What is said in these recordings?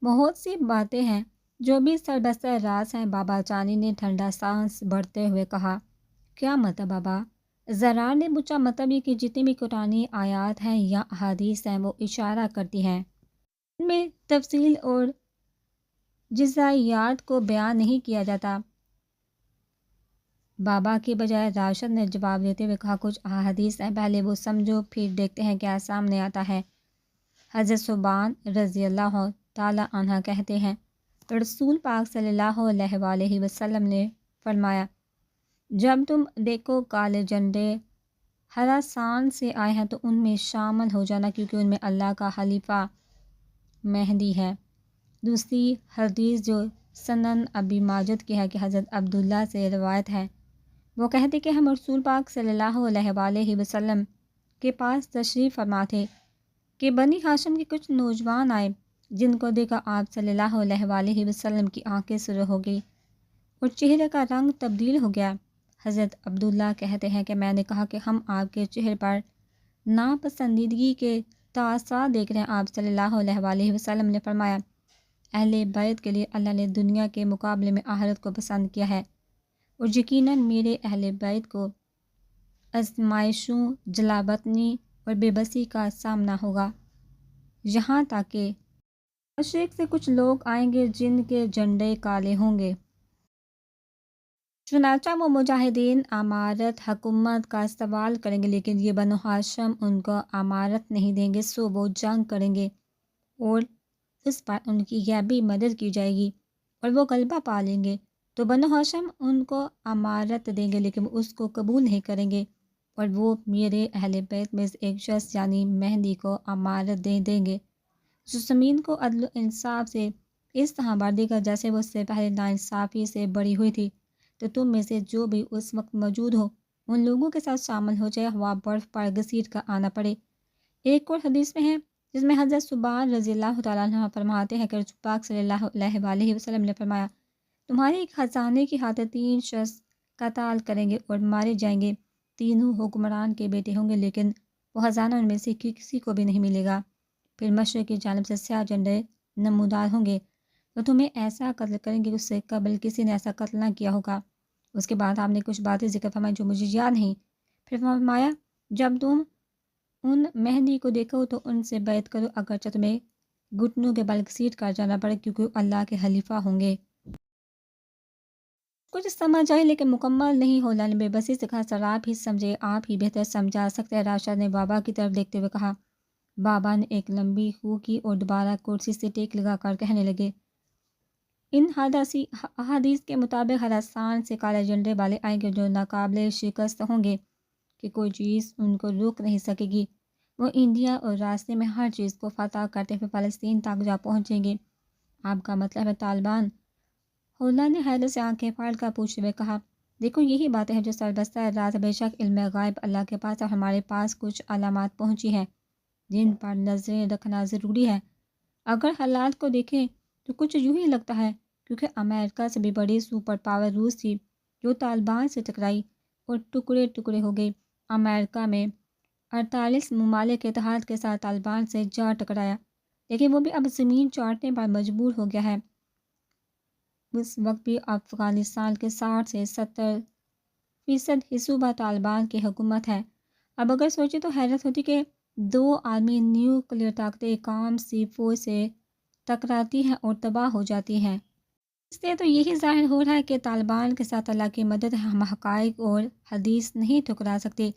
بہت سی باتیں ہیں جو بھی سربستہ راز ہیں، بابا چانی نے ٹھنڈا سانس بھرتے ہوئے کہا۔ کیا مطلب بابا؟ زرار نے پوچھا۔ مطلب یہ کہ جتنی بھی قرآنی آیات ہیں یا احادیث ہیں وہ اشارہ کرتی ہیں، ان میں تفصیل اور جزئیات کو بیان نہیں کیا جاتا۔ بابا کی بجائے راشد نے جواب دیتے ہوئے کہا، کچھ احادیث ہیں، پہلے وہ سمجھو پھر دیکھتے ہیں کیا سامنے آتا ہے۔ حضرت ثوبان رضی اللہ تعالی عنہ کہتے ہیں، رسول پاک صلی اللہ علیہ وآلہ وسلم نے فرمایا، جب تم دیکھو کالے جھنڈے خراسان سے آئے ہیں تو ان میں شامل ہو جانا، کیونکہ ان میں اللہ کا خلیفہ مہدی ہے۔ دوسری حدیث جو سنن ابی ماجد کی ہے کہ حضرت عبداللہ سے روایت ہے، وہ کہتے کہ ہم رسول پاک صلی اللہ علیہ وآلہ وسلم کے پاس تشریف فرما تھے کہ بنی ہاشم کے کچھ نوجوان آئے، جن کو دیکھا آپ صلی اللہ علیہ وآلہ وسلم کی آنکھیں سرخ ہو گئی اور چہرے کا رنگ تبدیل ہو گیا۔ حضرت عبداللہ کہتے ہیں کہ میں نے کہا کہ ہم آپ کے چہرے پر ناپسندیدگی کے تاثرات دیکھ رہے ہیں۔ آپ صلی اللہ علیہ وآلہ وسلم نے فرمایا، اہل بیت کے لیے اللہ نے دنیا کے مقابلے میں آخرت کو پسند کیا ہے، اور یقیناً میرے اہل بیت کو آزمائشوں، جلاوطنی اور بے بسی کا سامنا ہوگا، یہاں تک کہ مشرق سے کچھ لوگ آئیں گے جن کے جھنڈے کالے ہوں گے۔ چنانچہ وہ مجاہدین امارت حکومت کا سوال کریں گے، لیکن یہ بنو ہاشم ان کو امارت نہیں دیں گے، سو وہ جنگ کریں گے اور اس پر ان کی غیبی مدد کی جائے گی اور وہ غلبہ پا لیں گے، تو بنو ہاشم ان کو امارت دیں گے لیکن وہ اس کو قبول نہیں کریں گے، اور وہ میرے اہل بیت میں سے ایک شخص یعنی مہدی کو امارت دیں گے، جو زمین کو عدل و انصاف سے اس طرح بھر دے گا جیسے وہ اس سے پہلے ناانصافی سے بڑی ہوئی تھی، تو تم میں سے جو بھی اس وقت موجود ہو ان لوگوں کے ساتھ شامل ہو جائے، ہوا برف پر گھسیٹ کر آنا پڑے۔ ایک اور حدیث میں ہے جس میں حضرت ثوبان رضی اللہ تعالیٰ عنہ فرماتے ہیں کہ رسول پاک صلی اللہ علیہ وآلہ وسلم نے فرمایا، تمہارے ایک خزانے کی خاطر 3 شخص قتال کریں گے اور مارے جائیں گے، تینوں حکمران کے بیٹے ہوں گے، لیکن وہ خزانہ ان میں سے کسی کو بھی نہیں ملے گا۔ پھر مشرق کی جانب سے سیاہ جھنڈے نمودار ہوں گے، تو تمہیں ایسا قتل کریں گے اس سے قبل کسی نے ایسا قتل نہ کیا ہوگا۔ اس کے بعد آپ نے کچھ باتیں ذکر فرمائی جو مجھے یاد نہیں۔ پھر فرمایا، جب تم ان مہدی کو دیکھو تو ان سے بیعت کرو، اگرچہ تمہیں گھٹنوں کے بل گھسیٹ کر جانا پڑے، کیونکہ اللہ کے خلیفہ ہوں گے۔ کچھ سمجھ آئی لیکن مکمل نہیں۔ ہولا نے بے بسی سے کہا، سر آپ ہی سمجھے، آپ ہی بہتر سمجھا سکتے ہیں۔ راشد نے بابا کی طرف دیکھتے ہوئے کہا۔ بابا نے ایک لمبی خو کی اور دوبارہ کرسی سے ٹیک لگا کر کہنے لگے، ان احادیث کے مطابق خراسان سے کالے جھنڈے والے آئیں گے جو ناقابل شکست ہوں گے کہ کوئی چیز ان کو روک نہیں سکے گی۔ وہ انڈیا اور راستے میں ہر چیز کو فتح کرتے ہوئے فلسطین تک جا پہنچیں گے۔ آپ کا مطلب ہے طالبان؟ ہولا نے حیرت سے آنکھیں پھاڑ کر پوچھتے ہوئے کہا، دیکھو یہی باتیں ہیں جو سربستہ راز، بے شک علم غائب اللہ کے پاس ہے، اور ہمارے پاس کچھ علامات پہنچی ہیں جن پر نظریں رکھنا ضروری ہے۔ اگر حالات کو دیکھیں تو کچھ یوں ہی لگتا ہے، کیونکہ امریکہ سے بھی بڑی سپر پاور روس تھی جو طالبان سے ٹکرائی اور ٹکڑے ٹکڑے ہو گئی۔ امریکہ میں 48 ممالک کے اتحاد کے ساتھ طالبان سے جا ٹکرایا، لیکن وہ بھی اب زمین چاٹنے پر مجبور ہو گیا ہے۔ اس وقت بھی افغانستان کے 60 سے 70% حصوں پر طالبان کی حکومت ہے۔ اب اگر سوچیں تو حیرت ہوتی کہ 2 عالمی نیوکلیئر طاقتیں کام سی فوج سے ٹکراتی ہیں اور تباہ ہو جاتی ہیں۔ اس لیے تو یہی ظاہر ہو رہا ہے کہ طالبان کے ساتھ اللہ کی مدد ہم حقائق اور حدیث نہیں ٹھکرا سکتے،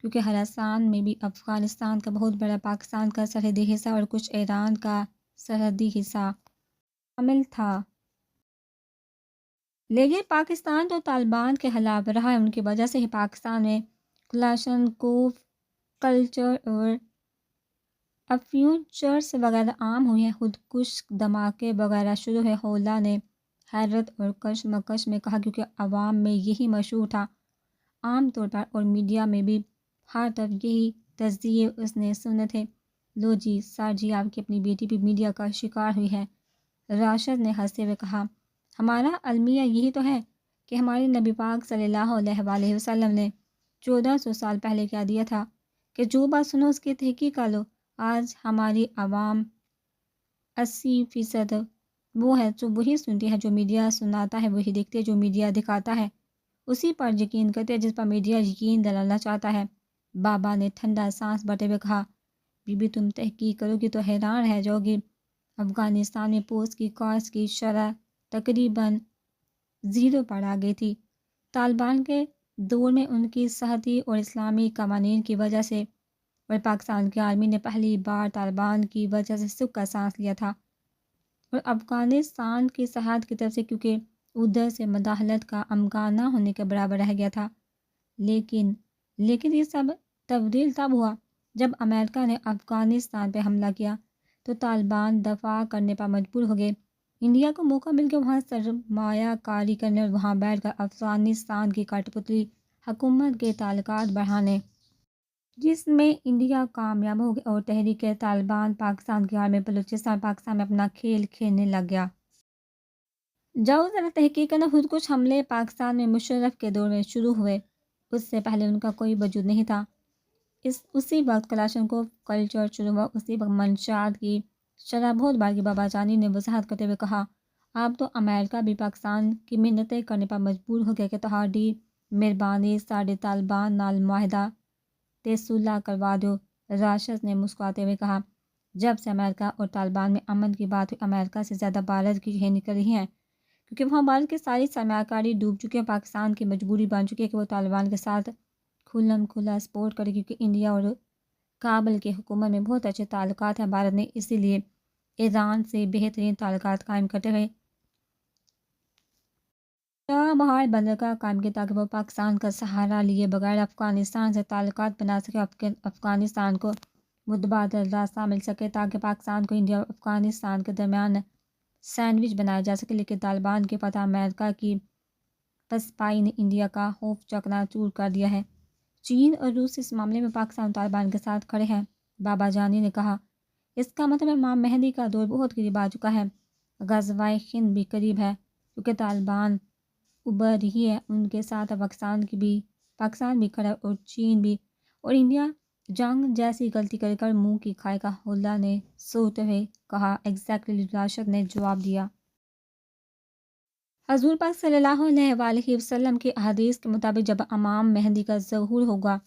کیونکہ خراسان میں بھی افغانستان کا بہت بڑا پاکستان کا سرحدی حصہ اور کچھ ایران کا سرحدی حصہ شامل تھا۔ لیکن پاکستان تو طالبان کے خلاف رہا ہے، ان کی وجہ سے ہی پاکستان میں کلاشنکوف کلچر اور افیون چرس وغیرہ عام ہوئی ہیں، خودکش دھماکے وغیرہ شروع ہوئے۔ ہولا نے حیرت اور کشمکش میں کہا، کیونکہ عوام میں یہی مشہور تھا عام طور پر، اور میڈیا میں بھی ہر طرف یہی تجزیے اس نے سنے تھے۔ لو جی سر جی، آپ کی اپنی بیٹی بھی میڈیا کا شکار ہوئی ہے۔ راشد نے ہنستے ہوئے کہا، ہمارا المیہ یہی تو ہے کہ ہمارے نبی پاک صلی اللہ علیہ وآلہ وسلم نے 1400 سال پہلے کہہ دیا تھا کہ جو بات سنو اس کی تحقیق کر لو۔ آج ہماری عوام 80% وہ ہے جو وہی سنتی ہے جو میڈیا سناتا ہے، وہی دیکھتے ہے جو میڈیا دکھاتا ہے، اسی پر یقین کرتے ہیں جس پر میڈیا یقین دلانا چاہتا ہے۔ بابا نے ٹھنڈا سانس بھرتے ہوئے کہا، بی بی تم تحقیق کرو گی تو حیران رہ جاؤ گی۔ افغانستان میں پوسٹ کی کاسٹ کی شرح تقریباً 0 پر آ گئی تھی۔ طالبان کے دور میں ان کی صحتی اور اسلامی قوانین کی وجہ سے، اور پاکستان کی آرمی نے پہلی بار طالبان کی وجہ سے سکھ کا سانس لیا تھا، اور افغانستان کی صحت کی طرف سے کیونکہ ادھر سے مداخلت کا امکان نہ ہونے کے برابر رہ گیا تھا۔ لیکن یہ سب تبدیل تب ہوا جب امریکہ نے افغانستان پہ حملہ کیا تو طالبان دفاع کرنے پر مجبور ہو گئے۔ انڈیا کو موقع مل گیا وہاں سرمایہ کاری کرنے اور وہاں بیٹھ کر افغانستان کی کٹ پتلی حکومت کے تعلقات بڑھانے، جس میں انڈیا کامیاب ہو گیا اور تحریک طالبان پاکستان کی آرمی بلوچستان پاکستان میں اپنا کھیل کھیلنے لگ گیا۔ جاؤ ذرا تحقیق کرنا، خود کش حملے پاکستان میں مشرف کے دور میں شروع ہوئے، اس سے پہلے ان کا کوئی وجود نہیں تھا۔ اسی وقت کلاشنکوف کلچر شروع ہوا، اسی وقت منشیات کی شرح بہت بڑھ گئی۔ بابا جانی نے وضاحت کرتے ہوئے کہا، اب تو امریکہ بھی پاکستان کی منتیں کرنے پر مجبور ہو گیا کہ تہاڈی مہربانی ساڈے طالبان نال معاہدہ تے صلح کروا دو۔ راشد نے مسکراتے ہوئے کہا، جب سے امریکہ اور طالبان میں امن کی بات ہوئی، امریکہ سے زیادہ بھارت کی راہیں نکل رہی ہیں، کیونکہ وہاں بھارت کی ساری سرمایہ کاری ڈوب چکی ہے۔ پاکستان کی مجبوری بن چکی ہے کہ وہ طالبان کے ساتھ کھلم کھلا سپورٹ کرے، کیونکہ انڈیا اور کابل کی حکومت میں بہت اچھے تعلقات ہیں۔ بھارت نے اسی لیے ایران سے بہترین تعلقات قائم کرتے ہوئے چابہار بندرگاہ قائم کی تاکہ وہ پاکستان کا سہارا لیے بغیر افغانستان سے تعلقات بنا سکے، افغانستان کو متبادل راستہ مل سکے تاکہ پاکستان کو انڈیا اور افغانستان کے درمیان سینڈوچ بنایا جا سکے۔ لیکن طالبان کے فتح امریکہ کی پسپائی نے انڈیا کا خوف چکنا چور کر دیا ہے۔ چین اور روس اس معاملے میں پاکستان اور طالبان کے ساتھ کھڑے ہیں۔ بابا جانی نے کہا، اس کا مطلب امام مہدی کا دور بہت قریب آ چکا ہے، غزوہ ہند بھی قریب ہے، کیونکہ طالبان ابھر رہی ہے، ان کے ساتھ پاکستان بھی کھڑا ہے، اور چین بھی، اور انڈیا جنگ جیسی غلطی کر کر منہ کی کھائے گا۔ اللہ نے سوتے ہوئے کہا، ایگزیکٹلی، راشد نے جواب دیا۔ حضور پاک صلی اللہ علیہ وآلہ وسلم کی احادیث کے مطابق جب امام مہدی کا ظہور ہوگا،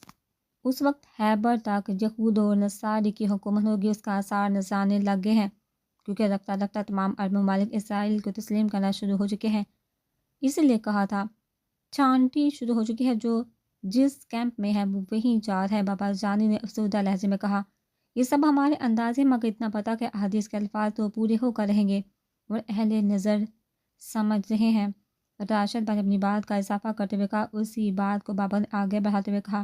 اس وقت خیبر تک یہود اور نصارے کی حکومت ہوگی۔ اس کا آثار نظر آنے لگ گئے ہیں، کیونکہ رفتہ رفتہ تمام عرب ممالک اسرائیل کو تسلیم کرنا شروع ہو چکے ہیں۔ اسی لیے کہا تھا، چھانٹی شروع ہو چکی ہے، جو جس کیمپ میں ہے وہ وہیں جا رہا ہے۔ بابا جانی نے افسردہ لہجے میں کہا، یہ سب ہمارے اندازے، مگر اتنا پتہ کہ احادیث کے الفاظ تو پورے ہو کر رہیں گے اور اہل نظر سمجھ رہے ہیں۔ راشد بھائی نے اپنی بات کا اضافہ کرتے ہوئے کہا، اسی بات کو بابا نے آگے بڑھاتے ہوئے کہا،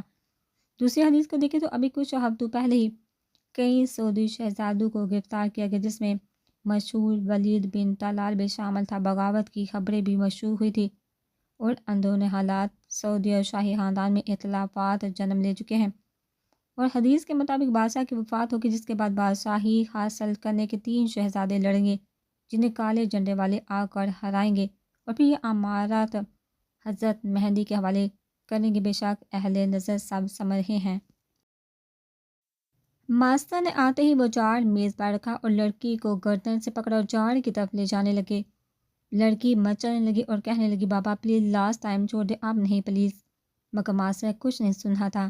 دوسری حدیث کو دیکھیں تو ابھی کچھ ہفتوں پہلے ہی کئی سعودی شہزادوں کو گرفتار کیا گیا، جس میں مشہور ولید بن طلال بھی شامل تھا۔ بغاوت کی خبریں بھی مشہور ہوئی تھی، اور اندرون حالات سعودی اور شاہی خاندان میں اختلافات جنم لے چکے ہیں، اور حدیث کے مطابق بادشاہ کی وفات ہوگی، جس کے بعد بادشاہی حاصل کرنے کے 3 شہزادے لڑیں گے، جنہیں کالے جھنڈے والے آ کر ہرائیں گے، اور پھر یہ امارات حضرت مہدی کے حوالے کریں گے۔ بے شک اہل نظر سب سمجھ رہے ہیں۔ ماسٹر نے آتے ہی وہ جار میز پر رکھا اور لڑکی کو گردن سے پکڑا اور جار کی طرف لے جانے لگے۔ لڑکی مچلنے لگی اور کہنے لگی، بابا پلیز لاسٹ ٹائم چھوڑ دے، اب نہیں پلیز۔ مگر ماسٹر کچھ نہیں سن رہا تھا۔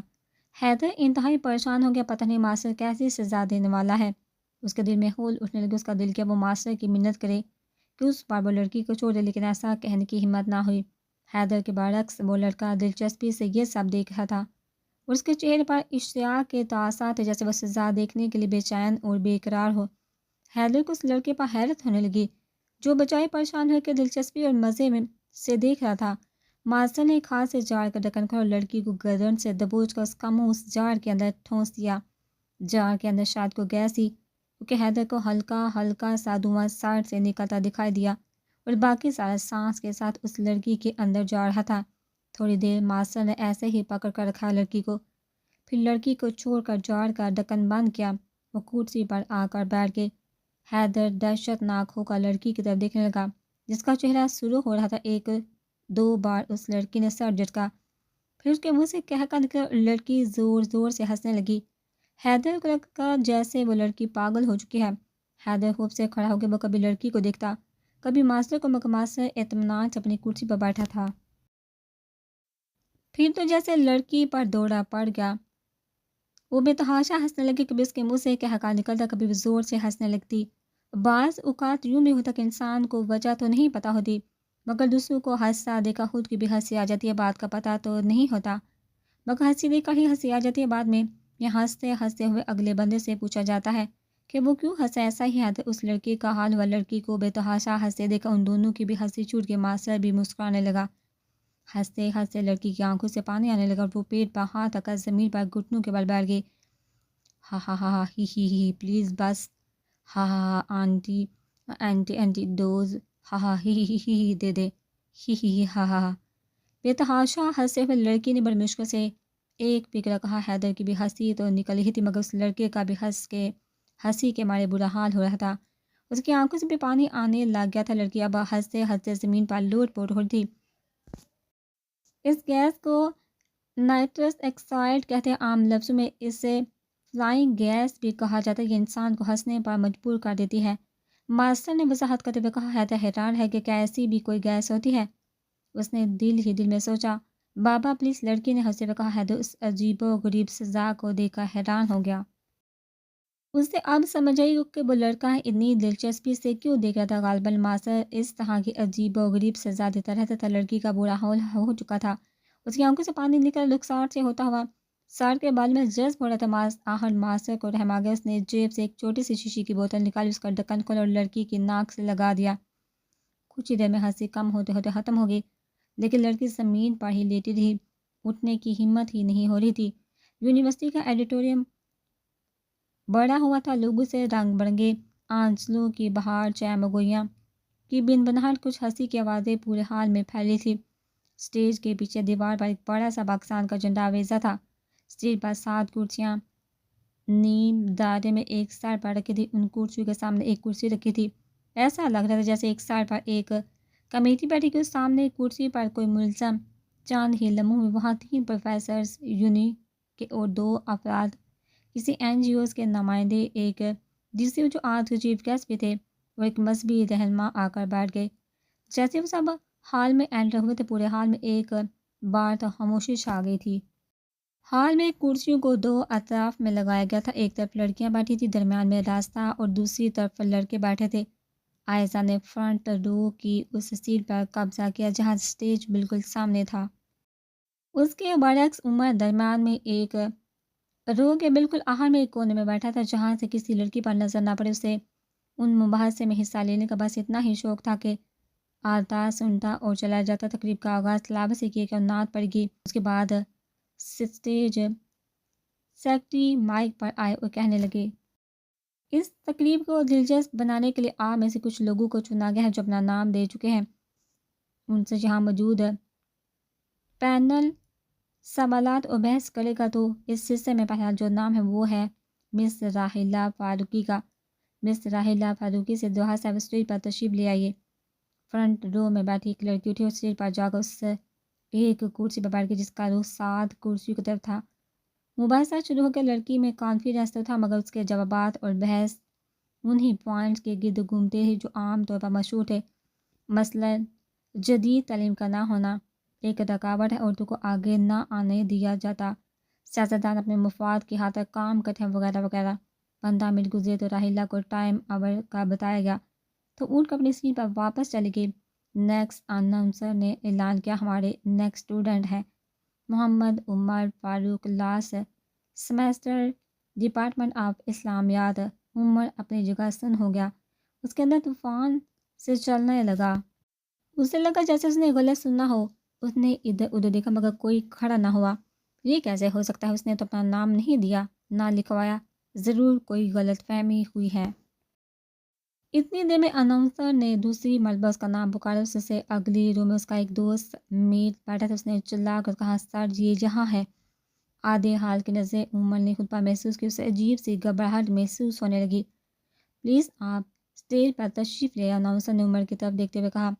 حیدر انتہائی پریشان ہو گیا، پتہ نہیں ماسٹر کیسی سزا دینے والا ہے۔ اس کے دل میں ہول اٹھنے لگے، اس کا دل کیا وہ ماسٹر کی منت کرے کہ اس بار وہ لڑکی کو چھوڑ دے، لیکن ایسا کہنے کی ہمت نہ ہوئی۔ حیدر کے برعکس وہ لڑکا دلچسپی سے یہ سب دیکھ رہا تھا، اور اس کے چہرے پر اشتیاق کے تاثرات تھے، جیسے وہ سزا دیکھنے کے لیے بے چین اور بے قرار ہو۔ حیدر کو اس لڑکے پر حیرت ہونے لگی، جو بجائے پریشان ہو کے دلچسپی اور مزے میں سے دیکھ رہا تھا۔ ماسٹر نے ایک ہاتھ سے جار کا ڈھکن کھولا اور لڑکی کو گردن سے دبوچ کر اس کا منہ اس جار کے اندر ٹھونس دیا۔ جار کے اندر شاید کوئی گیس تھی، کیونکہ حیدر کو ہلکا ہلکا سا دھواں سر سے نکلتا دکھائی دیا، اور باقی سارا سانس کے ساتھ اس لڑکی کے اندر جا رہا تھا۔ تھوڑی دیر ماسٹر نے ایسے ہی پکڑ کر رکھا لڑکی کو، پھر لڑکی کو چھوڑ کر جار کا ڈھکن بند کیا۔ وہ کرسی پر آ کر بیٹھ گئے۔ حیدر دہشت ناک ہو کر لڑکی کی طرف دیکھنے لگا، جس کا چہرہ سرخ ہو رہا تھا۔ 1-2 بار اس لڑکی نے سر جھٹکا، پھر اس کے منہ سے قہقہ نکلا اور لڑکی زور زور سے ہنسنے لگی۔ حیدر کو لگا جیسے وہ لڑکی پاگل ہو چکی ہے۔ حیدر خوف سے کھڑا ہو کے وہ کبھی لڑکی کو دیکھتا، کبھی ماسٹر کو مکمل سے اطمینان سے اپنی کرسی پر بیٹھا تھا۔ پھر تو جیسے لڑکی پر دوڑا پڑ گیا، وہ بے تحاشا ہنسنے لگی، کبھی اس کے منہ سے کہا نکلتا، کبھی وہ زور سے ہنسنے لگتی۔ بعض اوقات یوں بھی ہوتا کہ انسان کو وجہ تو نہیں پتہ ہوتی، مگر دوسروں کو ہنستا دیکھا خود کی بھی ہنسی آ جاتی ہے، بات کا پتہ تو نہیں ہوتا، مگر ہنسی دیکھ کر ہی ہنسی آ جاتی ہے بعد میں۔ یہ ہنستے ہنستے ہوئے اگلے بندے سے پوچھا جاتا ہے کہ وہ کیوں ہنسا، ایسا ہی ہے اس لڑکی کا حال ہوا۔ لڑکی کو بے تحاشا ہنستے دیکھا ان دونوں کی بھی ہنسی چھوٹ کے ماسٹر بھی مسکرانے لگا۔ ہنستے ہنستے لڑکی کی آنکھوں سے پانی آنے لگا اور وہ پیٹ پر ہاتھ رکھ کر زمین پر گھٹنوں کے بل بیٹھ گئی۔ ہا ہا ہا ہی ہی ہی، پلیز بس، ہا ہا ہا آنٹی آنٹی ڈوز، ہا ہا ہی ہی ہی دے دے، ہی ہی ہا ہا ہا۔ بے تحاشا ہنستے ہوئے لڑکی نے بڑی مشکل سے ایک فکرہ کہا۔ حیدر کی بھی ہنسی تو نکل ہی تھی، مگر اس لڑکے کا بھی ہنسی کے مارے برا حال ہو رہا تھا، اس کی آنکھوں سے بھی پانی آنے لگ گیا تھا۔ لڑکی اب ہنستے ہنستے زمین پر لوٹ پوٹ ہو رہی تھی۔ اس گیس کو نائٹرس آکسائڈ کہتے ہیں، عام لفظوں میں اسے فلائنگ گیس بھی کہا جاتا ہے۔ یہ انسان کو ہنسنے پر مجبور کر دیتی ہے۔ ماسٹر نے وضاحت کرتے ہوئے کہا، حیدر حیران ہے کہ کیا ایسی بھی کوئی گیس ہوتی ہے؟ اس نے دل ہی دل میں سوچا، بابا پلیز، لڑکی نے ہنستے ہوئے کہا۔ حیدر اس عجیب و غریب سزا کو دیکھ کر حیران ہو گیا۔ اسے اب سمجھ آئی کہ وہ لڑکا اتنی دلچسپی سے کیوں دیکھ رہا تھا۔ غالباً ماسٹر اس طرح کی عجیب و غریب سزا دیتا رہتا تھا۔ لڑکی کا برا حال ہو چکا تھا، اس کی آنکھوں سے پانی نکل رخسار سے ہوتا ہوا سر کے بال میں جذب ہو رہا تھا۔ آخر ماسٹر کو رحم آ گیا، اس نے جیب سے ایک چھوٹی سی شیشے کی بوتل نکالی، اس کا ڈھکن کھولا اور لڑکی کی ناک سے لگا دیا۔ کچھ ہی دیر میں ہنسی کم ہوتے ہوتے ختم ہو گئی، لیکن لڑکی زمین پر ہی لیٹی رہی، اٹھنے کی ہمت ہی نہیں ہو رہی تھی۔ یونیورسٹی کا ایڈیٹوریم بڑا ہوا تھا، لوگوں سے رنگ برنگے آنچلوں کی بہار، چیمگوئیاں کی بن بنہٹ، کچھ ہنسی کی آوازیں پورے حال میں پھیلی تھی۔ اسٹیج کے پیچھے دیوار پر ایک بڑا سا پاکستان کا جھنڈا آویزا تھا۔ اسٹیج پر 7 کرسیاں نیم دائرے میں ایک سائڈ پر رکھی تھی، ان کرسیوں کے سامنے ایک کرسی رکھی تھی۔ ایسا لگ رہا تھا جیسے ایک سائڈ پر ایک کمیٹی بیٹھی کہ سامنے ایک کرسی پر کوئی ملزم۔ چند ہی لمحوں میں وہاں 3 پروفیسرز یونی کے اور 2 افراد کسی NGOs کے نمائندے، ایک DC جو آج کے چیف گیسٹ بھی تھے، اور ایک مذہبی رہنما آ کر بیٹھ گئے۔ جیسے وہ سب ہال میں انٹر ہوئے تھے، پورے ہال میں ایک بار تو خاموشی چھا گئی تھی۔ ہال میں کرسیوں کو 2 اطراف میں لگایا گیا تھا، ایک طرف لڑکیاں بیٹھی تھی، درمیان میں راستہ، اور دوسری طرف لڑکے بیٹھے تھے۔ عائزہ نے فرنٹ رو کی اس سیٹ پر قبضہ کیا جہاں اسٹیج بالکل سامنے تھا۔ اس کے برعکس عمر درمیان میں ایک رو کے بالکل آخر میں ایک کونے میں بیٹھا تھا، جہاں سے کسی لڑکی پر نظر نہ پڑے۔ اسے ان مباحثے میں حصہ لینے کا بس اتنا ہی شوق تھا کہ آتا سنتا اور چلا جاتا۔ تقریب کا آغاز تلاوت سے کیا کہ نعت پڑ گئی، اس کے بعد اسٹیج سیکرٹری مائک پر آئے اور کہنے لگے، اس تقریب کو دلچسپ بنانے کے لیے آپ میں سے کچھ لوگوں کو چنا گیا ہے جو اپنا نام دے چکے ہیں۔ ان سے یہاں موجود پینل سوالات اور بحث کرے گا، تو اس حصے میں پہلا جو نام ہے وہ ہے مس راحیلہ فاروقی کا۔ مس راحیلہ فاروقی سے دعا صاحب اسٹیج پر تشریف لے آئیے۔ فرنٹ رو میں بیٹھی ایک لڑکی اٹھی اور اسٹیج پر جا کر اس سے ایک کرسی پر بیٹھ گئی جس کا رخ 7 کرسیوں کی طرف تھا۔ مباحثہ شروع ہو کے لڑکی میں کانفیڈنس تو تھا، مگر اس کے جوابات اور بحث انہی پوائنٹس کے گرد گھومتے تھے جو عام طور پر مشہور تھے۔ مثلا جدید تعلیم کا نہ ہونا ایک رکاوٹ ہے، عورتوں کو آگے نہ آنے دیا جاتا، سیاستدان اپنے مفاد کی خاطر کام کرتے ہیں، وغیرہ وغیرہ۔ 15 منٹ گزرے تو راحیلہ کو ٹائم آور کا بتایا گیا تو اٹھ کر اپنی سیٹ پر واپس چلی گئی۔ نیکسٹ اناؤنسر نے اعلان کیا، ہمارے نیکسٹ اسٹوڈنٹ ہیں محمد عمر فاروق، لاسٹ سیمیسٹر، ڈپارٹمنٹ آف اسلامیات۔ عمر اپنی جگہ سن ہو گیا، اس کے اندر طوفان سے چلنے لگا۔ اسے لگا جیسے اس نے غلط سنا ہو۔ اس نے ادھر ادھر دیکھا مگر کوئی کھڑا نہ ہوا۔ یہ کیسے ہو سکتا ہے، اس نے تو اپنا نام نہیں دیا، نہ لکھوایا، ضرور کوئی غلط فہمی ہوئی ہے۔ اتنی دیر میں اناؤنسر نے دوسری مرتبہ اس کا نام پکارا۔ اس سے اگلی رو میں اس کا ایک دوست میٹ بیٹھا تھا، اس نے چلا کر کہا، سر یہ جہاں ہے۔ آدھے حال کی نظریں عمر نے خود پر محسوس کی، اسے عجیب سی گھبراہٹ محسوس ہونے لگی۔ پلیز آپ اسٹیج پر تشریف لے، اناؤنسر نے عمر کی طرف دیکھتے ہوئے کہا۔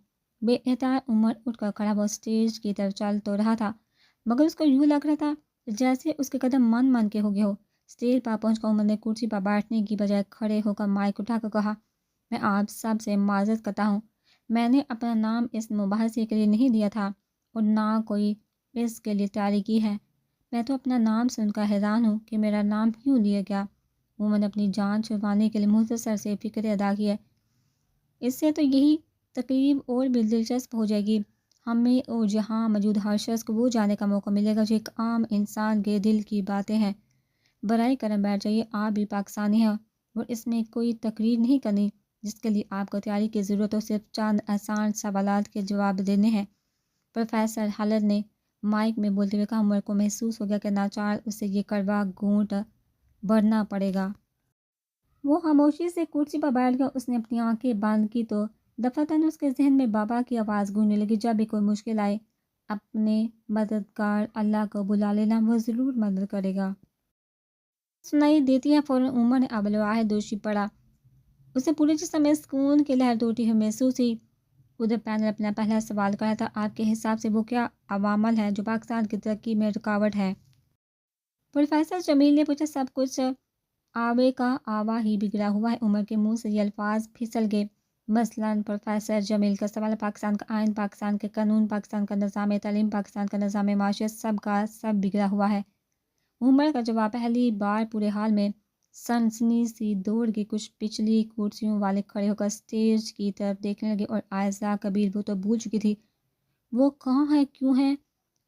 بے احتیاط عمر اٹھ کر کھڑا ہوا، اسٹیج کی طرف چل تو رہا تھا، مگر اس کو یوں لگ رہا تھا جیسے اس کے قدم من من کے ہو گئے ہو۔ اسٹیج پر پہنچ کر عمر نے کرسی پر بیٹھنے کی بجائے کھڑے ہو کر مائک اٹھا کر کہا، میں آپ سب سے معذرت کرتا ہوں، میں نے اپنا نام اس مباحثے کے لیے نہیں دیا تھا اور نہ کوئی اس کے لیے تیاری کی ہے۔ میں تو اپنا نام سن کر حیران ہوں کہ میرا نام کیوں لیا گیا۔ عمر نے اپنی جان چھڑوانے کے لیے مختصر سے فکر ادا کی ہے، اس سے تو یہی تقریب اور بھی دلچسپ ہو جائے گی۔ ہمیں اور جہاں موجود ہر شخص کو وہ جاننے کا موقع ملے گا جو ایک عام انسان کے دل کی باتیں ہیں۔ برائے کرم بیٹھ جائیے، آپ بھی پاکستانی ہیں اور اس میں کوئی تقریر نہیں کرنی جس کے لیے آپ کو تیاری کی ضرورت ہو، صرف چند آسان سوالات کے جواب دینے ہیں۔ پروفیسر ہالر نے مائک میں بولتے ہوئے کہا۔ عمر کو محسوس ہو گیا کہ ناچار اسے یہ کڑوا گھونٹ بھرنا پڑے گا۔ وہ خاموشی سے کرسی پر بیٹھ گیا۔ اس نے اپنی آنکھیں بند کی تو دفعتاً اس کے ذہن میں بابا کی آواز گونجنے لگی، جب بھی کوئی مشکل آئے اپنے مددگار اللہ کو بلا لینا، وہ ضرور مدد کرے گا۔ سنائی دیتی ہے۔ فوراً عمر نے ابالواحد دوشی پڑا۔ اسے پورے جسم میں سکون کی لہر دوڑتی ہوئی محسوس ہوئی۔ ادھر پینل اپنا پہلا سوال کر رہا تھا، آپ کے حساب سے وہ کیا عوامل ہیں جو پاکستان کی ترقی میں رکاوٹ ہے؟ پروفیسر جمیل نے پوچھا۔ سب کچھ آوے کا آوا ہی بگڑا ہوا ہے۔ عمر کے منہ سے یہ الفاظ پھسل گئے۔ مثلاً پروفیسر جمیل کا سوال، پاکستان کا آئین، پاکستان کے قانون، پاکستان کا نظام تعلیم، پاکستان کا نظام معاشیت، سب کا سب بگڑا ہوا ہے۔ عمر کا جواب پہلی بار پورے حال میں سنسنی سی دوڑ گئی۔ کچھ پچھلی کرسیوں والے کھڑے ہو کر اسٹیج کی طرف دیکھنے لگے اور عائزہ کبیر وہ تو بھول چکی تھی وہ کہاں ہے، کیوں ہے،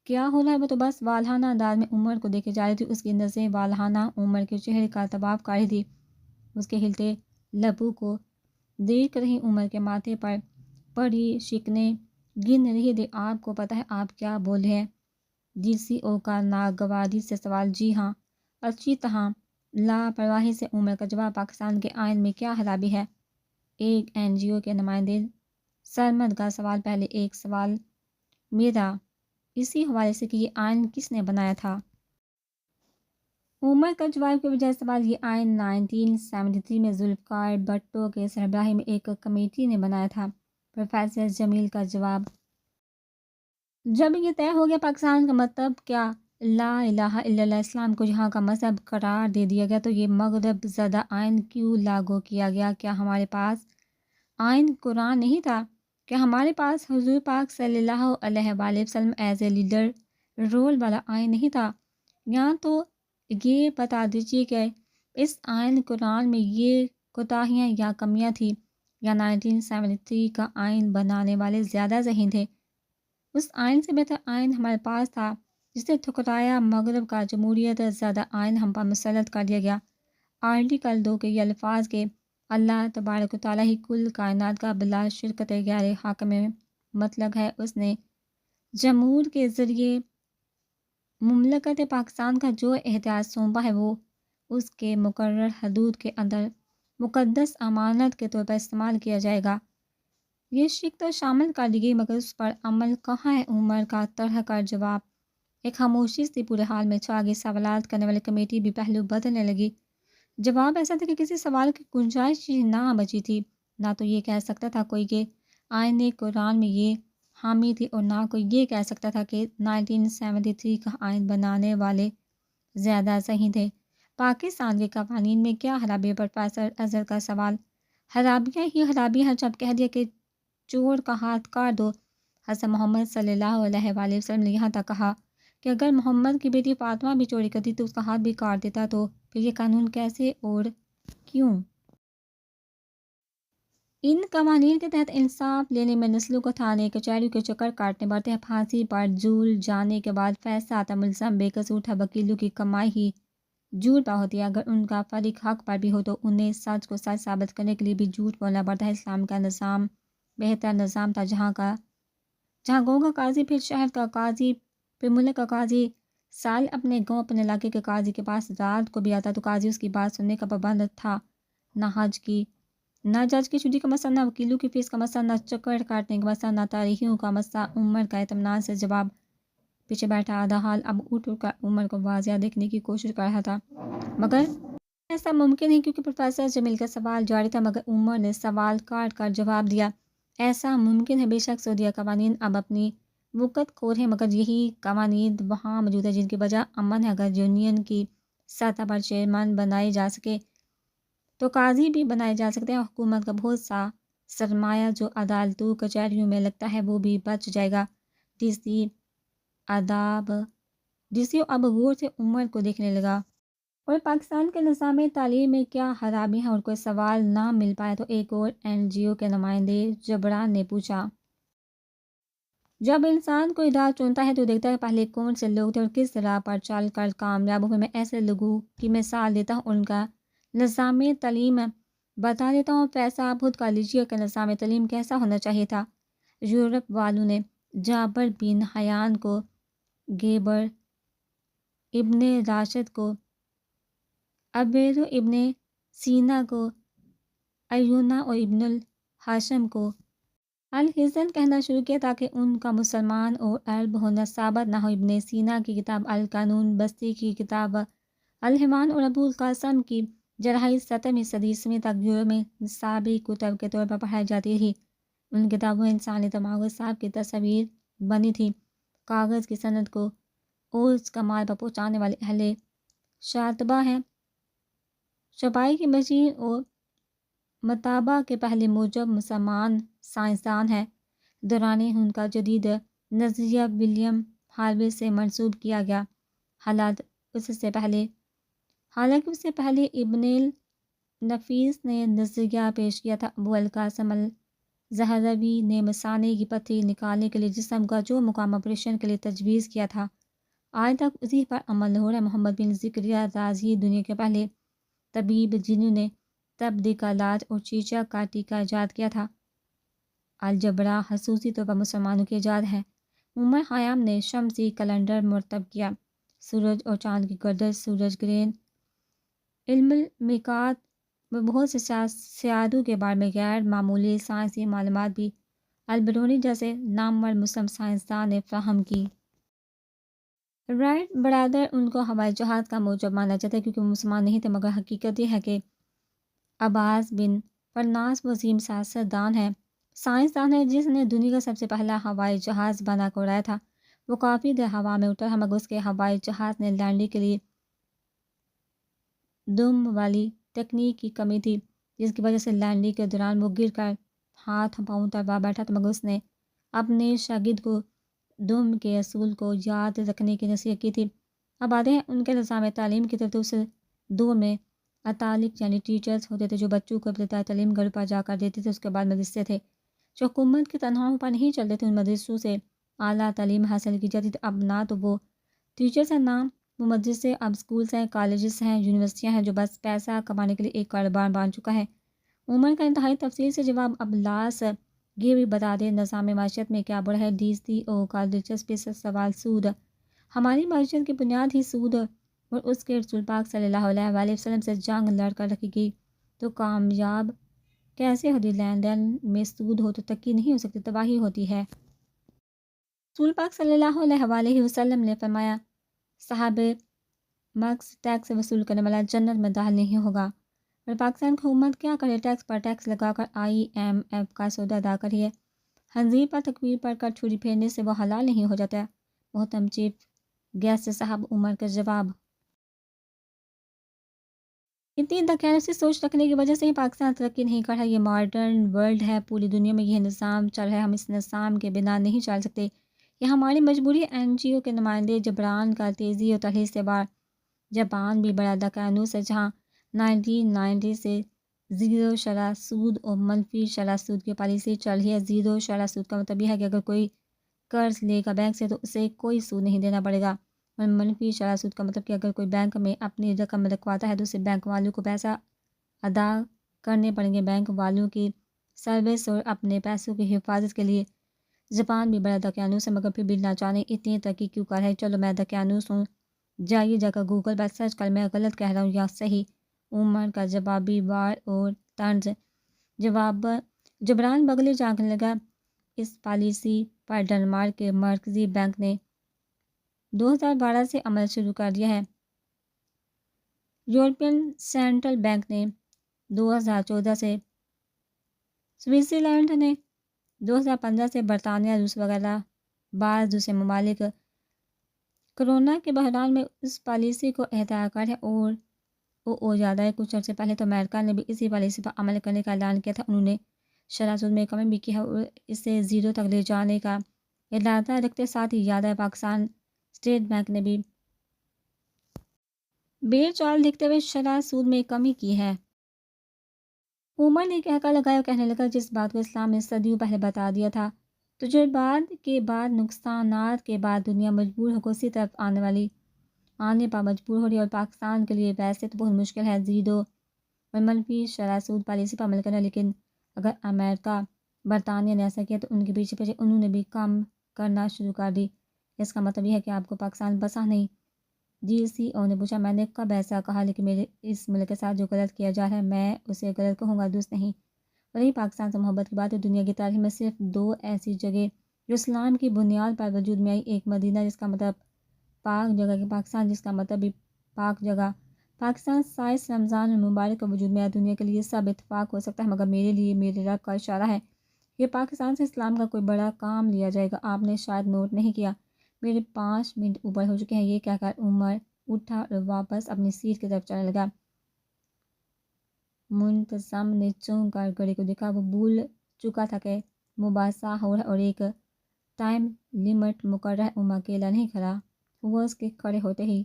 کیا ہو رہا ہے۔ وہ تو بس والہانہ انداز میں عمر کو دیکھے جا رہی تھی۔ اس کی نظریں والہانہ عمر کے چہرے کا طباع کر رہی تھی، اس کے ہلتے لبوں کو دیکھ رہی، عمر کے ماتھے پر پڑی شکنیں گن رہی تھی۔ آپ کو پتہ ہے آپ کیا بول رہے ہیں؟ ڈی سی او کا ناگواری سے سوال۔ جی ہاں، اچھی طرح لاپرواہی سے عمر کا جواب۔ پاکستان کے آئین میں کیا خرابی ہے؟ ایک این جی او کے نمائندے سرمد کا سوال۔ پہلے ایک سوال میرا اسی حوالے سے کہ یہ آئین کس نے بنایا تھا؟ عمر کا جواب کے بجائے سوال، یہ آئین 1973 میں ذوالفقار بھٹو کے سربراہی میں ایک کمیٹی نے بنایا تھا۔ پروفیسر جمیل کا جواب، جب یہ طے ہو گیا پاکستان کا مطلب کیا لا الہ الا اللہ اسلام کو یہاں کا مذہب قرار دے دیا گیا، تو یہ مغرب زدہ آئین کیوں لاگو کیا گیا؟ کیا ہمارے پاس آئین قرآن نہیں تھا؟ کیا ہمارے پاس حضور پاک صلی اللہ علیہ وآلہ وسلم ایز اے لیڈر رول والا آئین نہیں تھا؟ یا تو یہ بتا دیجیے کہ اس آئین قرآن میں یہ کوتاہیاں یا کمیاں تھیں، یا 1973 کا آئین بنانے والے زیادہ ذہین تھے؟ اس آئین سے بہتر آئین ہمارے پاس تھا جسے ٹھکرایا مغرب کا جمہوریت زدہ آئین ہم پر مسلط کر دیا گیا۔ آرٹیکل 2 کے یہ الفاظ کہ اللہ تبارک و تعالیٰ ہی کل کائنات کا بلا شرکت غیر حاکم مطلق ہے، اس نے جمہور کے ذریعے مملکت پاکستان کا جو احتیاط سونپا ہے وہ اس کے مقرر حدود کے اندر مقدس امانت کے طور پر استعمال کیا جائے گا۔ یہ شک تو شامل کر دی گئی مگر اس پر عمل کہاں ہے؟ عمر کا طرح کا جواب۔ ایک خاموشی سے پورے حال میں چھا گئی۔ سوالات کرنے والی کمیٹی بھی پہلو بدلنے لگی۔ جواب ایسا تھا کہ کسی سوال کی گنجائش ہی نہ بچی تھی۔ نہ تو یہ کہہ سکتا تھا کوئی کہ آئین قرآن میں یہ حامی تھی، اور نہ کوئی یہ کہہ سکتا تھا کہ 1973 کا آئین بنانے والے زیادہ ذہین تھے۔ پاکستان کے قوانین میں کیا خرابی ہے؟ پروفیسر اظہر کا سوال۔ خرابیاں ہی خرابیاں ہیں، جب کہہ دیا کہ چور کا ہاتھ کاٹ دو۔ حضرت محمد صلی اللہ علیہ وآلہ وسلم نے یہاں تک کہا کہ اگر محمد کی بیٹی فاطمہ بھی چوری کرتی تو اس کا ہاتھ بھی کاٹ دیتا، تو پھر یہ قانون کیسے اور کیوں؟ ان قوانین کے تحت انصاف لینے میں نسلوں کو تھانے کچہریوں کے چکر کاٹنے پڑتے ہیں۔ پھانسی پر جھول جانے کے بعد فیصلہ آتا، ملزم بے قصور تھا، وکیلوں کی کمائی ہی جھوٹ پر ہوتی ہے۔ اگر ان کا فریق حق پر بھی ہو تو انہیں سچ کو سچ ثابت کرنے کے لیے بھی جھوٹ بولنا پڑتا ہے۔ اسلام کا نظام بہتر نظام تھا، جہاں گاؤں کا قاضی، پھر شہر کا قاضی، پھر ملک کا قاضی، سال اپنے گاؤں اپنے علاقے کے قاضی کے پاس رات کو بھی آتا تو قاضی اس کی بات سننے کا پابند تھا۔ نہ جج کی چھٹی کا مسئلہ، نہ وکیلوں کی فیس کا مسئلہ، نہ چکر کاٹنے کا مسئلہ، نہ تاریخیوں کا مسئلہ۔ عمر کا اطمینان سے جواب۔ پیچھے بیٹھا آدھا حال اب اٹھ کر عمر کو واضح دیکھنے کی کوشش کر رہا تھا، مگر ایسا ممکن نہیں کیونکہ پروفیسر جمیل کا سوال جاری تھا، مگر عمر نے سوال کاٹ کر جواب دیا۔ ایسا ممکن ہے، بے شک سعودیہ قوانین اب اپنی وقت خور ہیں، مگر یہی قوانین وہاں موجود ہیں جن کی وجہ امن ہے۔ اگر یونین کی سطح پر چیئرمین بنائے جا سکے تو قاضی بھی بنائے جا سکتے ہیں، اور حکومت کا بہت سا سرمایہ جو عدالتوں کچہریوں میں لگتا ہے وہ بھی بچ جائے گا۔ ڈی سی آداب ڈی سی اب غور سے عمر کو دیکھنے لگا، اور پاکستان کے نظام تعلیم میں کیا خرابی ہے اور کوئی سوال نہ مل پایا تو ایک اور این جی او کے نمائندے جبران نے پوچھا۔ جب انسان کوئی راہ چنتا ہے تو دیکھتا ہے پہلے کون سے لوگ تھے اور کس راہ پر چل کر کامیاب ہوئے۔ میں ایسے لوگوں کی مثال دیتا ہوں، ان کا نظام تعلیم بتا دیتا ہوں۔ پیسہ خود کا لیجیے کہ نظام تعلیم کیسا ہونا چاہیے تھا۔ یورپ والوں نے جابر بن حیان کو، گیبر ابن راشد کو، عبیدو ابن سینا کو، ایونا اور ابن الحاشم کو الحزن کہنا شروع کیا تاکہ ان کا مسلمان اور عرب ہونا ثابت نہ ہو۔ ابن سینا کی کتاب القانون، بستی کی کتاب الحمان اور ابو القاسم کی جرحی 7ویں صدی عیسوی تک یورپ میں نصابی کتب کے طور پر پڑھائی جاتی تھی۔ ان کتابوں میں انسانی دماغ و اعصاب کی تصاویر بنی تھی۔ کاغذ کی صنعت کو اوج کمال پر پہنچانے والے اہل شاطبہ ہیں۔ چھپائی کی مشین اور مطابع کے پہلے موجب مسلمان سائنسدان ہیں۔ دوران ان کا جدید نظریہ ولیم ہاروے سے منسوب کیا گیا، حالانکہ اس سے پہلے ابن النفیس نے نظریہ پیش کیا تھا۔ ابو القاسم الزہروی نے مثانے کی پتھری نکالنے کے لیے جسم کا جو مقام آپریشن کے لیے تجویز کیا تھا، آج تک اسی پر عمل ہو رہا ہے۔ محمد بن زکریا رازی دنیا کے پہلے طبیب جنہوں نے تبدی کا علاج اور چیچا کاٹی کا ایجاد کیا تھا۔ الجبرا خصوصی طور پر مسلمانوں کی ایجاد ہے۔ عمر خیام نے شمسی کیلنڈر مرتب کیا۔ سورج اور چاند کی گردش، سورج گرہن، علم المیقات میں بہت سے سیاروں کے بارے میں غیر معمولی سائنسی معلومات بھی البرونی جیسے نامور مسلم سائنسدان نے فراہم کی۔ رائٹ برادر ان کو ہوائی جہاز کا موجب مانا جاتا ہے کیونکہ وہ مسلمان نہیں تھے، مگر حقیقت یہ ہے کہ عباس بن فرناس وہ عظیم سیاستدان ہے، سائنسدان ہے جس نے دنیا کا سب سے پہلا ہوائی جہاز بنا کر اڑایا تھا۔ وہ کافی دیر ہوا میں اڑا مگر اس کے ہوائی جہاز نے لینڈنگ کے لیے دم والی تکنیک کی کمی تھی، جس کی وجہ سے لینڈنگ کے دوران وہ گر کر ہاتھ پاؤں تڑپا بیٹھا تھا، مگر اس نے اپنے شاگرد کو دم کے اصول کو یاد رکھنے کی نصیحت کی تھی۔ اب آتے ہیں ان کے نظام تعلیم کی طرف۔ اس دور میں اطالق یعنی ٹیچرز ہوتے تھے جو بچوں کو ابتدائی تعلیم گھر پر جا کر دیتے تھے، اس کے بعد مدرسے تھے جو حکومت کی تنخواہوں پر نہیں چلتے تھے، ان مدرسوں سے اعلیٰ تعلیم حاصل کی جاتی تھی۔ اب نہ تو وہ ٹیچرز ہیں نہ وہ مدرسے، اب اسکولز ہیں، کالجز ہیں، یونیورسٹیاں ہیں جو بس پیسہ کمانے کے لیے ایک کاروبار بن چکا ہے۔ عمر کا انتہائی تفصیل سے جواب اب لاس یہ بھی بتا دے نظام معیشت میں کیا بڑا ہے۔ ڈی سی او کا دلچسپی سے سوال سود۔ ہماری معیشت کی بنیاد ہی سود اور اس کے رسول پاک صلی اللہ علیہ وآلہ وسلم سے جنگ لڑ کر رکھی گئی تو کامیاب کیسے ہوتی؟ لین دین میں سود ہو تو ترقی نہیں ہو سکتی، تباہی ہوتی ہے۔ رسول پاک صلی اللہ علیہ وآلہ وسلم نے فرمایا، صاحب مکس ٹیکس وصول کرنے والا جنت میں داخل نہیں ہوگا۔ اور پاکستان کی حکومت کیا کرے؟ ٹیکس پر ٹیکس لگا کر IMF کا سودا ادا کریے۔ خنزیر پر تکبیر پڑھ کر چھری پھیرنے سے وہ حلال نہیں ہو جاتا۔ محترم چیف گیسٹ صاحب، عمر کا جواب: اتنی دقیانوسی سوچ رکھنے کی وجہ سے ہی پاکستان ترقی نہیں کر رہا۔ یہ ماڈرن ورلڈ ہے، پوری دنیا میں یہ نظام چل رہا ہے، ہم اس نظام کے بنا نہیں چل سکتے، یہ ہماری مجبوری ہے۔ NGO کے نمائندے جبران کا تیزی اور تحریر سے بار جاپان بھی بڑا دقیانوس ہے، جہاں 1990 سے زیرو شرح سود اور منفی شرح سود کی پالیسی چل رہی ہے۔ زیرو شرح سود کا مطلب یہ ہے کہ اگر کوئی قرض لے گا بینک سے تو اسے کوئی سود نہیں دینا پڑے گا، اور منفی شرح سود کا مطلب کہ اگر کوئی بینک میں اپنی رقم رکھواتا ہے تو اسے بینک والوں کو پیسہ ادا کرنے پڑیں گے۔ بینک والوں کی سروس اور اپنے پیسوں کی حفاظت کے لیے جاپان بھی بڑا دقیانوس ہے، مگر پھر بھی نہ جانے اتنی ترقی کیوں کر ہے۔ چلو میں دقیانوس ہوں، جائیے جا کر گوگل پر سرچ کر میں غلط کہہ رہا ہوں یا صحیح۔ عمر کا جوابی وار اور طنز جواب: جبران بغلے جھانکنے لگا، اس پالیسی پر ڈنمارک کے مرکزی بینک نے 2012 سے عمل شروع کر دیا ہے۔ یورپین سینٹرل بینک نے 2014 سے، سوئٹزرلینڈ نے 2015 سے، برطانیہ، روس وغیرہ بعض دوسرے ممالک کورونا کے بحران میں اس پالیسی کو اختیار کر ہے اور زیادہ ہے۔ کچھ عرصے پہلے تو امریکہ نے بھی اسی پالیسی پر عمل کرنے کا اعلان کیا تھا۔ انہوں نے شرح سود میں کمی بھی کی ہے اور اسے زیرو تک لے جانے کا ارادہ رکھتے۔ ساتھ ہی یاد ہے پاکستان اسٹیٹ بینک نے بھی بے چال دکھتے ہوئے شرح سود میں کمی کی ہے۔ عمر نے کہا لگایا اور کہنے لگا جس بات کو اسلام نے صدیوں پہلے بتا دیا تھا، تجربات کے بعد، نقصانات کے بعد دنیا مجبور ہو کر اسی طرف آنے پر مجبور ہو رہی ہے، اور پاکستان کے لیے ویسے تو بہت مشکل ہے زیرو اور منفی شرح سود پالیسی پر عمل کرنا، لیکن اگر امریکہ برطانیہ نے ایسا کیا تو ان کے پیچھے پیچھے انہوں نے بھی کام کرنا شروع کر دی۔ اس کا مطلب یہ ہے کہ آپ کو پاکستان بسا نہیں۔ جی سی او نے پوچھا میں نے کب ایسا کہا، لیکن میرے اس ملک کے ساتھ جو غلط کیا جا رہا ہے میں اسے غلط کہوں گا، درست نہیں۔ اور یہی پاکستان سے محبت کی بات ہے۔ دنیا کی تاریخ میں صرف دو ایسی جگہ جو اسلام کی بنیاد پر وجود میں آئی، ایک مدینہ جس کا مطلب پاک جگہ کہ پاکستان جس کا مطلب بھی پاک جگہ۔ پاکستان 27 رمضان المبارک کا وجود میں آیا۔ دنیا کے لیے سب اتفاق ہو سکتا ہے، مگر میرے لیے میرے رب کا اشارہ ہے کہ پاکستان سے اسلام کا کوئی بڑا کام لیا جائے گا۔ آپ نے شاید نوٹ نہیں کیا میرے 5 منٹ اوپر ہو چکے ہیں۔ یہ کہہ کر عمر اٹھا اور واپس اپنی سیٹ کی طرف چلنے لگا۔ منتظم نے چونک کر گھڑی کو دیکھا۔ وہ بھول چکا تھا کہ مباحثہ ہو رہا اور ایک ٹائم لیمٹ مقرر ہے۔ عمر اکیلا نہیں کھڑا ہوا، اس کے کھڑے ہوتے ہی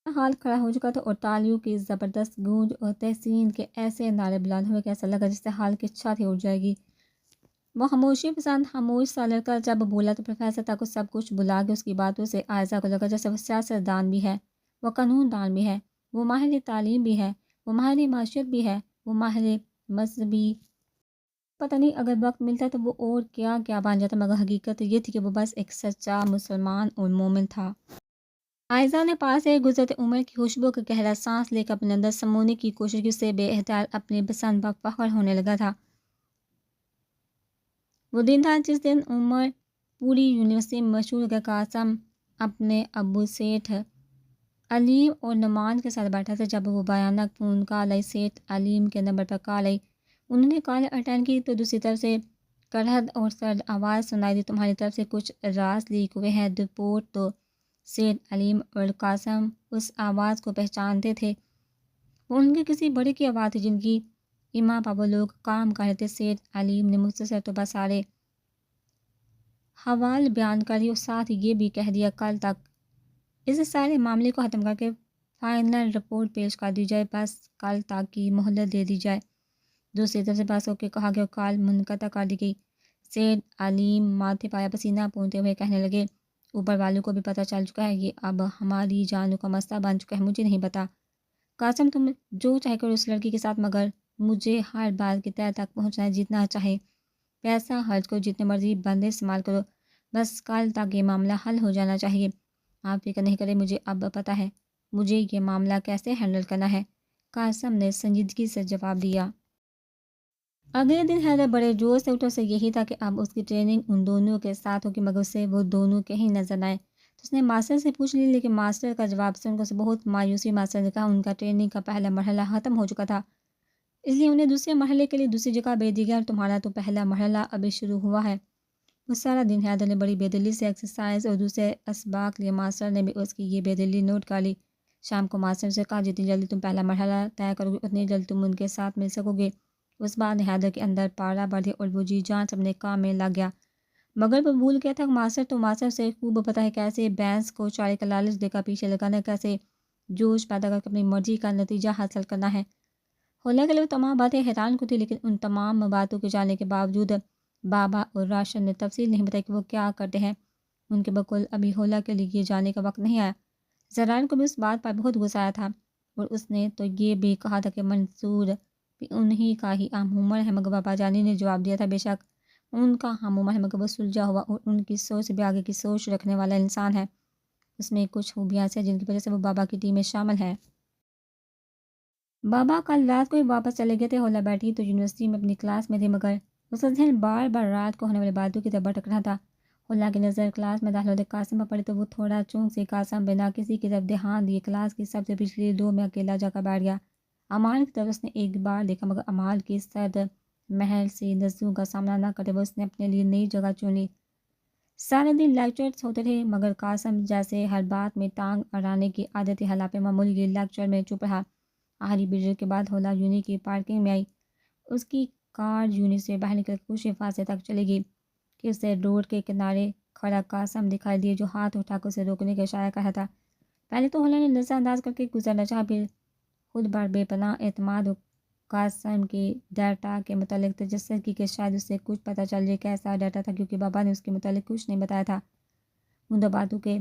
حال کھڑا ہو چکا تھا اور تالیوں کی زبردست گونج اور تحسین کے ایسے نعرے بلند ہوئے کہ ایسا لگا جس سے حال کی چھت ہی اڑ جائے گی۔ وہ خاموشی پسند خاموش سا لڑکا جب بولا تو پروفیسر تک کو سب کچھ بھلا کے اس کی باتوں سے عائزہ کو لگا جیسے وہ سیاست دان بھی ہے، وہ قانون دان بھی ہے، وہ ماہر تعلیم بھی ہے، وہ ماہر معاشرت بھی ہے، وہ ماہر مذہبی۔ پتہ نہیں اگر وقت ملتا تو وہ اور کیا کیا بن جاتا، مگر حقیقت یہ تھی کہ وہ بس ایک سچا مسلمان اور مومن تھا۔ عائزہ نے پاس سے گزرتے عمر کی خوشبو کا گہرا سانس لے کر اپنے اندر سمونے کی کوشش کی۔ اسے بے اختیار اپنی پسند پر فخر ہونے لگا تھا۔ وہ دن تھا جس دن عمر پوری یونیورسٹی میں مشہور ہو گیا۔ قاسم اپنے ابو سیٹھ علیم اور نعمان کے ساتھ بیٹھا تھا جب وہ بھیانک فون کال آئی۔ سیٹھ علیم کے نمبر پر کال آئی۔ انہوں نے کال اٹینڈ کی تو دوسری طرف سے کرہد اور سرد آواز سنائی دی، تمہاری طرف سے کچھ راز لیک ہوئے ہیں، رپورٹ دو۔ سیٹھ علیم اور قاسم اس آواز کو پہچانتے تھے، وہ ان کے کسی بڑے کی آواز تھی جن کی اما پر وہ لوگ کام کر رہے تھے۔ سیٹھ علیم نے مختصر تو بس سارے حوال بیان کر دی اور ساتھ یہ بھی کہہ دیا کل تک اس سارے معاملے کو ختم کر کے فائنل رپورٹ پیش کر دی جائے، بس کل تک کی مہلت دے دی جائے۔ دوسری طرف سے بس ہو کے کہا گیا اور کال منقطع کر دی گئی۔ سیٹھ علیم ماتھے پایا پسینہ پونتے ہوئے کہنے لگے اوپر والوں کو بھی پتہ چل چکا ہے، یہ اب ہماری جانوں کا مسئلہ بن چکا ہے، مجھے نہیں پتا قاسم تم جو چاہے کرو اس لڑکی کے ساتھ، مگر مجھے ہر بات کی تہہ تک پہنچنا ہے، جتنا چاہے پیسہ خرچ کرو، جتنے مرضی بندے استعمال کرو، بس کل تک یہ معاملہ حل ہو جانا چاہیے۔ آپ فکر نہیں کریں، مجھے اب پتہ ہے مجھے یہ معاملہ کیسے ہینڈل کرنا ہے، قاسم نے سنجیدگی سے جواب دیا۔ اگلے دن حیدر بڑے جوش سے اٹھا، اسے یہی تھا کہ اب اس کی ٹریننگ ان دونوں کے ساتھ ہوگی، مگر اسے وہ دونوں کہیں نظر نہ آئے تو اس نے ماسٹر سے پوچھ لی، لیکن ماسٹر کا جواب سن کر اسے بہت مایوسی۔ ماسٹر نے کہا ان کا ٹریننگ کا پہلا مرحلہ ختم ہو چکا تھا، اس لیے انہیں دوسرے مرحلے کے لیے دوسری جگہ بھیج دیا گیا اور تمہارا تو پہلا مرحلہ ابھی شروع ہوا ہے۔ وہ سارا دن حیدر نے بڑی بے دلی سے ایکسرسائز اور دوسرے اسباق لیے، ماسٹر نے بھی اس کی یہ بے دلی نوٹ کر لی۔ شام کو ماسٹر سے کہا جتنی جلدی تم پہلا مرحلہ طے کرو گے اتنی جلدی تم ان کے ساتھ مل سکو گے۔ اس بات نے حیدر کے اندر پارا بڑھ دیا اور وہ جی جان سے اپنے کام میں لگ گیا، مگر وہ بھول گیا تھا کہ ماسٹر سے خوب پتہ ہے کیسے بینس کو چارے کا لالچ دے کر پیچھے لگانا ہے، کیسے جوش پیدا کر کے اپنی مرضی کا نتیجہ حاصل کرنا ہے۔ حالانکہ وہ تمام باتیں حیران کو تھی، لیکن ان تمام باتوں کے جاننے کے باوجود بابا اور راشد نے تفصیل نہیں بتائی کہ وہ کیا کرتے ہیں۔ ان کے بقول ابھی ہولا کے لیے یہ جانے کا وقت نہیں آیا۔ زرائن کو بھی اس بات پر بہت غصہ آیا تھا اور اس نے تو یہ بھی کہا تھا کہ منصور بھی انہی کا ہی ہم عمر ہے، مگر بابا جانی نے جواب دیا تھا بے شک ان کا ہم عمر ہے، مگر وہ سلجھا ہوا اور ان کی سوچ سے بھی آگے کی سوچ رکھنے والا انسان ہے، اس میں کچھ خوبیاں ایسی ہیں جن کی وجہ سے وہ بابا کی ٹیم میں شامل ہے۔ بابا کل رات کو ہی واپس چلے گئے تھے۔ ہولا بیٹھی تو یونیورسٹی میں اپنی کلاس میں تھی، مگر اس کا ذہن بار بار رات کو ہونے والے باتوں کی طرف بھٹک رہا تھا۔ ہولا کی نظر کلاس میں داخل ہوتے قاسم پر پڑی تو وہ تھوڑا چونک سے قاسم بنا کسی کی طرف دھیان دیے کلاس کی سب سے پچھلی رو میں اکیلا جا کر بیٹھ گیا۔ امال کی طرف اس نے ایک بار دیکھا، مگر امال کی سرد محل سے نظروں کا سامنا نہ کرتے ہوئے اس نے اپنے لیے نئی جگہ چن لی۔ سارے دن لیکچرز ہوتے رہے مگر قاسم جیسے ہر بات میں ٹانگ اڑانے کی عادت حالات معمولی لیکچر میں چپ رہا۔ آخری بجلی کے بعد ہولا یونی کی پارکنگ میں آئی۔ اس کی کار یونی سے باہر نکل کچھ فاصلے تک چلے گی کہ اسے روڈ کے کنارے کھڑا قاسم دکھائی دیے جو ہاتھ اٹھا کر اسے روکنے کا اشارہ کر رہا تھا۔ پہلے تو ہولا نے نظر انداز کر کے گزرنا چاہا، پھر خود بار بے پناہ اعتماد قاسم کی ڈیٹا کے متعلق تجسس کی کہ شاید اس سے کچھ پتہ چل جائے۔ کیسا ڈیٹا تھا؟ کیونکہ بابا نے اس کے متعلق کچھ نہیں بتایا تھا۔ ان باتوں کے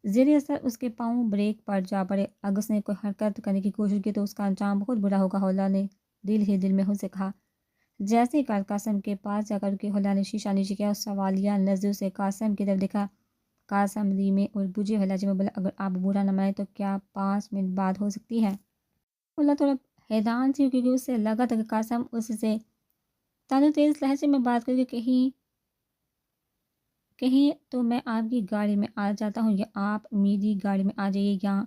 زیر اثر اس کے پاؤں بریک پر جا پڑے۔ اگر اس نے کوئی حرکت کرنے کی کوشش کی تو اس کا انجام بہت برا ہوگا، ہولا نے دل ہی دل میں خود سے کہا۔ جیسے ہی کار قاسم کے پاس جا کر کے ہولا نے شیشہ نیچے کیا اور سوالیہ نظروں سے قاسم کی طرف دیکھا۔ قاسم دھیمے اور بجھے ہوئے لہجے میں بولا، اگر آپ برا نہ مانیں تو کیا 5 منٹ بعد ہو سکتی ہے؟ ہولا تھوڑا حیران تھی کیونکہ اس سے لگا تھا کہ قاسم اس سے تانو تیز لہجے میں بات کر کے کہیں تو میں آپ کی گاڑی میں آ جاتا ہوں یا آپ میری گاڑی میں آ جائیے، یا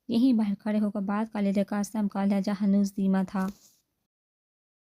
یہیں باہر کھڑے ہو کر بات کر لیتے۔ قاسم کا لہجہ ہنوز دھیما تھا۔